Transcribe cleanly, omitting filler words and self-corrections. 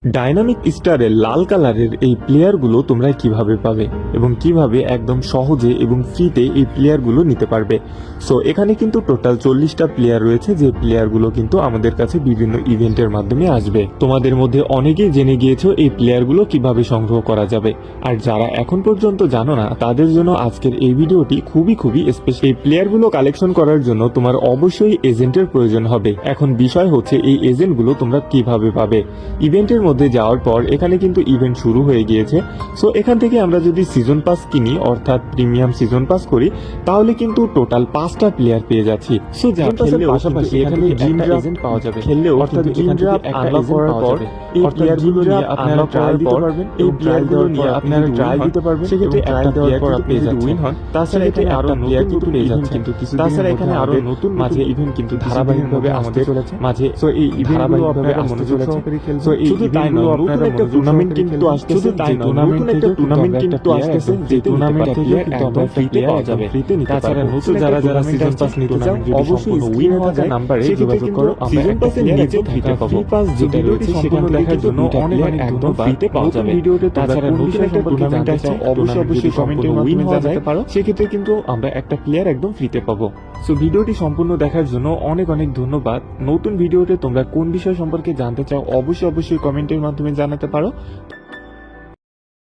Dynamic স্টারের লাল কালারের এই প্লেয়ারগুলো তোমরা কিভাবে পাবে এবং কিভাবে একদম সহজে এবং ফ্রিতে এই প্লেয়ারগুলো নিতে পারবে। সো এখানে কিন্তু টোটাল 40টা প্লেয়ার রয়েছে, যে প্লেয়ারগুলো কিন্তু আমাদের কাছে বিভিন্ন ইভেন্টের মাধ্যমে আসবে। তোমাদের মধ্যে অনেকেই জেনে গিয়েছো এই প্লেয়ারগুলো কিভাবে সংগ্রহ করা যাবে, আর যারা এখন পর্যন্ত জানো না তাদের জন্য আজকের এই ভিডিওটি খুবই স্পেশাল। এই প্লেয়ারগুলো কালেকশন করার জন্য তোমার অবশ্যই এজেন্টের প্রয়োজন হবে। এখন বিষয় হচ্ছে এই এজেন্টগুলো তোমরা কিভাবে পাবে। ইভেন্টের মধ্যে যাওয়ার পর এখানে কিন্তু ইভেন্ট শুরু হয়ে গিয়েছে। সো এখান থেকে আমরা যদি সিজন পাস কিনি, অর্থাৎ প্রিমিয়াম সিজন পাস করি, তাহলে কিন্তু টোটাল 5টা প্লেয়ার পেয়ে যাচ্ছি। সো যা খেললেও পাশাপাশি এখানে ড্রিম এজেন্ট পাওয়া যাবে, খেললেও অর্থাৎ ড্রিম ড্রাফট আনলক করার পর এই প্লেয়ারগুলো নিয়ে আপনারা ট্রায়াল দিতে পারবেন। এই প্লেয়ারগুলো নিয়ে আপনারা ট্রায়াল দিতে পারবেন, সেক্ষেত্রে একটা প্লেয়ার পর পেয়ে যাচ্ছে উইন হন। তাছাড়া এখানে আরো প্লেয়ার কিন্তু পেয়ে যাচ্ছে, কিন্তু তাছাড়া এখানে আরো নতুন মাঝে ইভেন্ট কিন্তু ধারাবাহিকভাবে আমাদের চলেছে মাঝে। সো এই ইভেন্টগুলো আপনারা মনোযোগ সহকারে খেলবেন। সো এই ইভেন্টগুলো আপনারা একটা টুর্নামেন্ট কিন্তু আসতেছে, তাই টুর্নামেন্ট একটা টুর্নামেন্ট কিন্তু আসতেছে, যে টুর্নামেন্ট থেকে কিন্তু ফ্রিতে পাওয়া যাবে, ফ্রিতে নিতে পারবেন। তাছাড়া নতুন যারা সিজন পাস নিতে চাও অবশ্যই উইন হওয়া যায় নাম্বারে যোগাযোগ করো। সিজন পাসের নিচে ফ্রিতে পাবো। পাস যেটা রয়েছে সেখান দেখার জন্য অনেক একদম ফ্রিতে পাওয়া যাবে। ভিডিওতে তাছাড়া নতুন একটা টুর্নামেন্ট আছে, অবশ্যই কমেন্টের উইন হওয়া যায় পারো, সেক্ষেত্রে কিন্তু আমরা একটা প্লেয়ার একদম ফ্রিতে পাবো। সো ভিডিওটি সম্পূর্ণ দেখার জন্য অনেক ধন্যবাদ। নতুন ভিডিওতে তোমরা কোন বিষয় সম্পর্কে জানতে চাও অবশ্যই কমেন্টের মাধ্যমে জানাতে পারো।